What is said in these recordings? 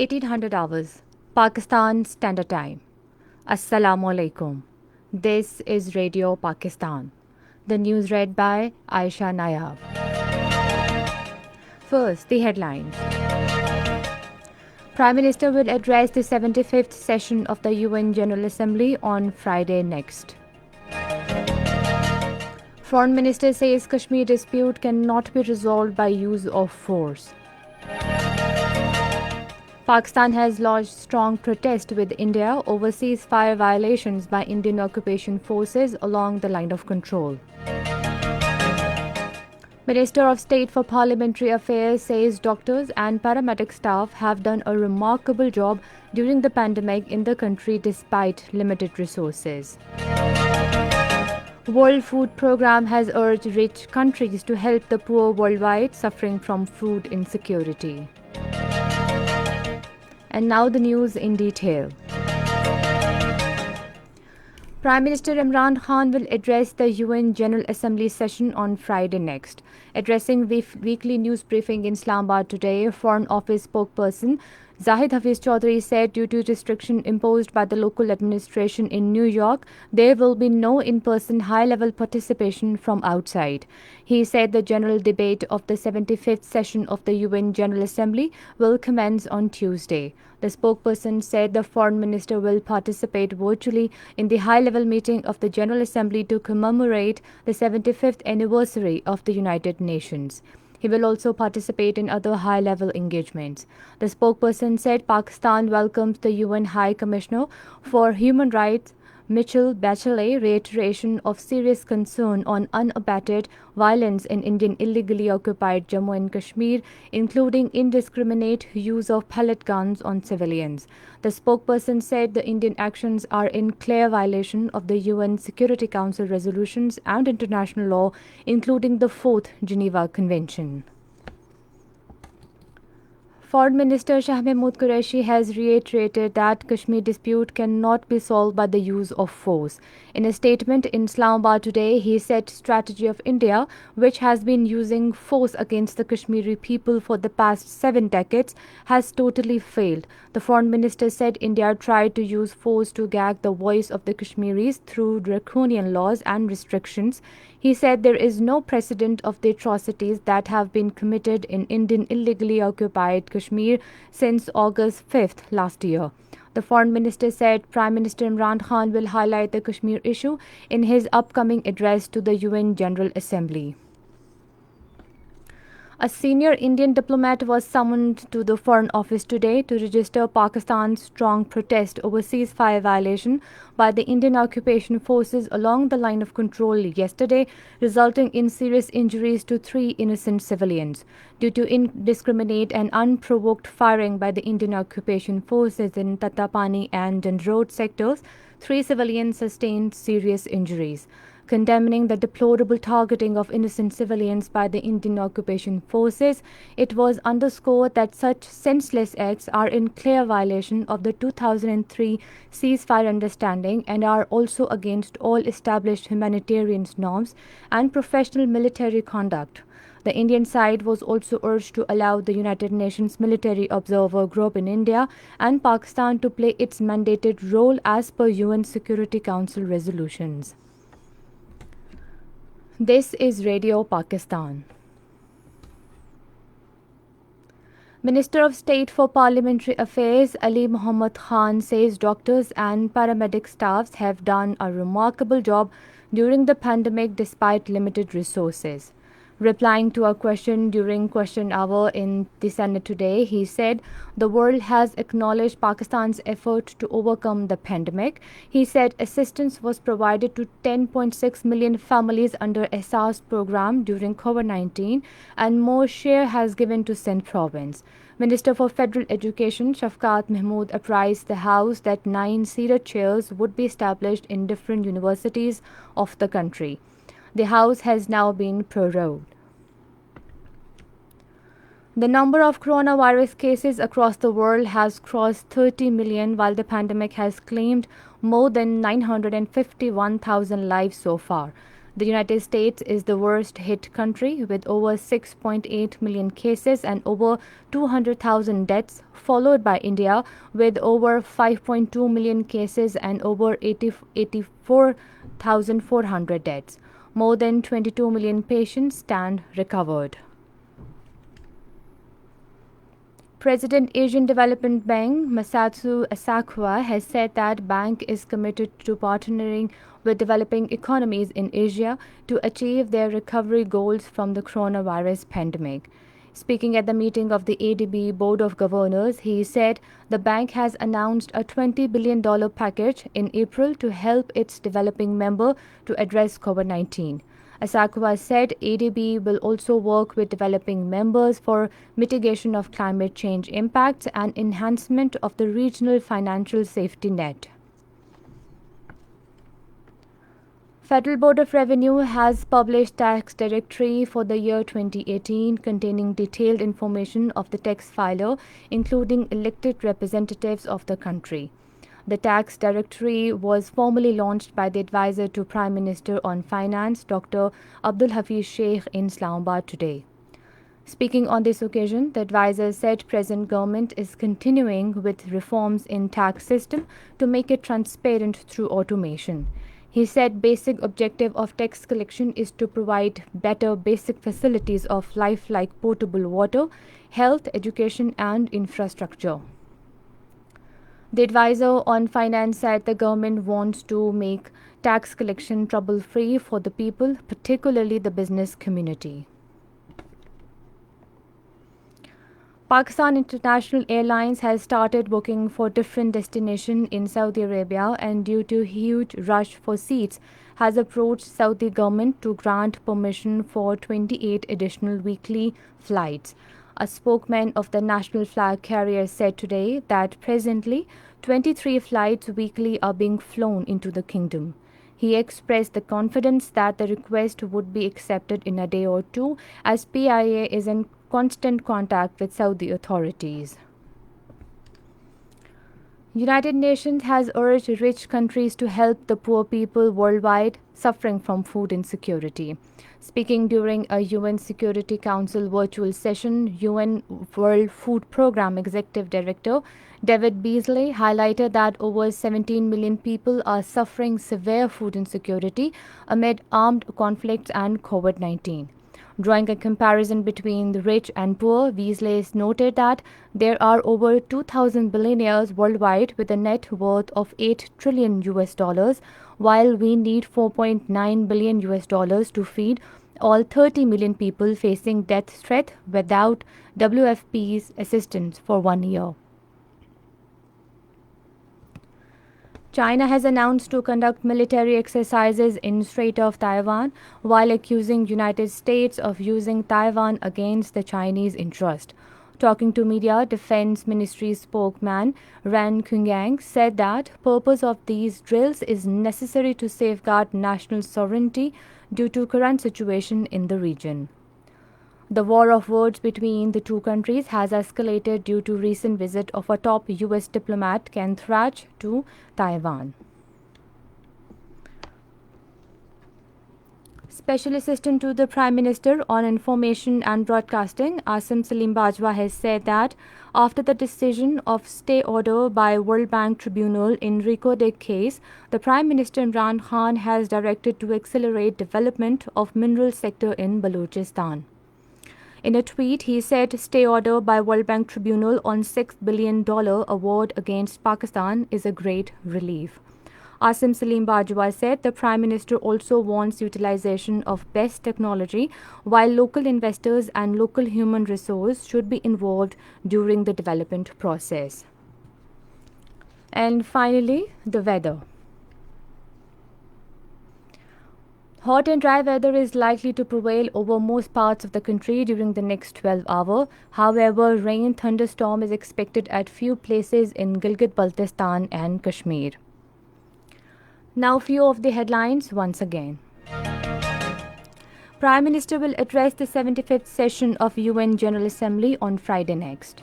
1800 hours, Pakistan Standard Time. Assalamu alaikum. This is Radio Pakistan. The news read by Aisha Nayab. First, the headlines. Prime Minister will address the 75th session of the UN General Assembly on Friday next. Foreign Minister says Kashmir dispute cannot be resolved by use of force. Pakistan has lodged strong protest with India over ceasefire violations by Indian occupation forces along the line of control. Minister of State for Parliamentary Affairs says doctors and paramedic staff have done a remarkable job during the pandemic in the country despite limited resources. World Food Programme has urged rich countries to help the poor worldwide suffering from food insecurity. And now the news in detail. Prime Minister Imran Khan will address the UN General Assembly session on Friday next. Addressing the weekly news briefing in Islamabad today, Foreign Office spokesperson Zahid Hafiz Chaudhry said due to restriction imposed by the local administration in New York, there will be no in-person high-level participation from outside. He said the general debate of the 75th session of the UN General Assembly will commence on Tuesday. The spokesperson said the foreign minister will participate virtually in the high-level meeting of the General Assembly to commemorate the 75th anniversary of the United Nations. He will also participate in other high-level engagements. The spokesperson said Pakistan welcomes the UN High Commissioner for Human Rights, Michelle Bachelet's reiteration of serious concern on unabated violence in Indian illegally occupied Jammu and Kashmir, including indiscriminate use of pellet guns on civilians. The spokesperson said the Indian actions are in clear violation of the UN Security Council resolutions and international law, including the 4th Geneva Convention. Foreign Minister Shah Mehmood Qureshi has reiterated that Kashmir dispute cannot be solved by the use of force. In a statement in Islamabad today, he said strategy of India, which has been using force against the Kashmiri people for the past 7 decades, has totally failed. The Foreign Minister said India tried to use force to gag the voice of the Kashmiris through draconian laws and restrictions. He said there is no precedent of the atrocities that have been committed in Indian illegally occupied Kashmir since August 5th last year. The Foreign Minister said Prime Minister Imran Khan will highlight the Kashmir issue in his upcoming address to the UN General Assembly. A senior Indian diplomat was summoned to the Foreign Office today to register Pakistan's strong protest over ceasefire violation by the Indian occupation forces along the line of control yesterday, resulting in serious injuries to 3 innocent civilians. Due to indiscriminate and unprovoked firing by the Indian occupation forces in Tatapani and Dandrod sectors, 3 civilians sustained serious injuries. Condemning the deplorable targeting of innocent civilians by the Indian occupation forces, it was underscored that such senseless acts are in clear violation of the 2003 ceasefire understanding and are also against all established humanitarian norms and professional military conduct. The Indian side was also urged to allow the United Nations Military Observer Group in India and Pakistan to play its mandated role as per UN Security Council resolutions. This is Radio Pakistan. Minister of State for Parliamentary Affairs Ali Muhammad Khan says doctors and paramedic staffs have done a remarkable job during the pandemic despite limited resources. Replying to a question during question hour in the Senate today, he said the world has acknowledged Pakistan's effort to overcome the pandemic. He said assistance was provided to 10.6 million families under SARS program during COVID-19 and more share has given to Sindh province. Minister for Federal Education Shafqat Mehmood apprised the House that 9 seated chairs would be established in different universities of the country. The House has now been prorogued. The number of coronavirus cases across the world has crossed 30 million, while the pandemic has claimed more than 951,000 lives so far. The United States is the worst hit country with over 6.8 million cases and over 200,000 deaths, followed by India with over 5.2 million cases and over 84,400 deaths. More than 22 million patients stand recovered. President Asian Development Bank Masaatsu Asakawa has said that bank is committed to partnering with developing economies in Asia to achieve their recovery goals from the coronavirus pandemic. Speaking at the meeting of the ADB Board of Governors, he said the bank has announced a $20 billion package in April to help its developing member to address COVID-19. Asakawa said ADB will also work with developing members for mitigation of climate change impacts and enhancement of the regional financial safety net. Federal Board of Revenue has published tax directory for the year 2018 containing detailed information of the tax filer, including elected representatives of the country. The tax directory was formally launched by the advisor to Prime Minister on Finance, Dr. Abdul Hafiz Sheikh, in Islamabad today. Speaking on this occasion, the advisor said present government is continuing with reforms in tax system to make it transparent through automation. He said basic objective of tax collection is to provide better basic facilities of life like potable water, health, education and infrastructure. The advisor on finance said the government wants to make tax collection trouble-free for the people, particularly the business community. Pakistan International Airlines has started booking for different destinations in Saudi Arabia and due to huge rush for seats has approached Saudi government to grant permission for 28 additional weekly flights. A spokesman of the national flag carrier said today that presently 23 flights weekly are being flown into the kingdom. He expressed the confidence that the request would be accepted in a day or two as PIA is in constant contact with Saudi authorities. United Nations has urged rich countries to help the poor people worldwide suffering from food insecurity. Speaking during a UN Security Council virtual session, UN World Food Programme Executive Director David Beasley highlighted that over 17 million people are suffering severe food insecurity amid armed conflicts and COVID-19. Drawing a comparison between the rich and poor, Beasley noted that there are over 2,000 billionaires worldwide with a net worth of $8 trillion US, while we need $4.9 billion US to feed all 30 million people facing death threat without WFP's assistance for 1 year. China has announced to conduct military exercises in Strait of Taiwan while accusing United States of using Taiwan against the Chinese interest. Talking to media, Defense Ministry spokesman Ran Kungang said that purpose of these drills is necessary to safeguard national sovereignty due to current situation in the region. The war of words between the two countries has escalated due to recent visit of a top U.S. diplomat Ken Thrach to Taiwan. Special Assistant to the Prime Minister on Information and Broadcasting, Asim Salim Bajwa, has said that after the decision of stay order by World Bank Tribunal in Riko Day case, the Prime Minister Imran Khan has directed to accelerate development of mineral sector in Balochistan. In a tweet, he said stay order by World Bank Tribunal on $6 billion award against Pakistan is a great relief. Asim Salim Bajwa said the Prime Minister also wants utilization of best technology, while local investors and local human resource should be involved during the development process. And finally, the weather. Hot and dry weather is likely to prevail over most parts of the country during the next 12 hours. However, rain thunderstorm is expected at few places in Gilgit-Baltistan and Kashmir. Now few of the headlines once again. Prime Minister will address the 75th session of UN General Assembly on Friday next.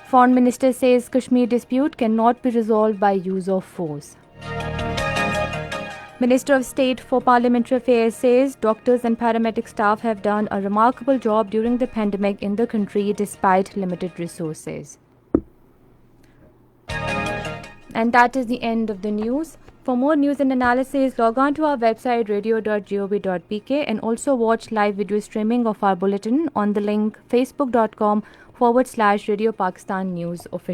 Foreign Minister says Kashmir dispute cannot be resolved by use of force. Minister of State for Parliamentary Affairs says doctors and paramedic staff have done a remarkable job during the pandemic in the country despite limited resources. And that is the end of the news. For more news and analysis, log on to our website radio.gov.pk and also watch live video streaming of our bulletin on the link facebook.com/Radio Pakistan News Official.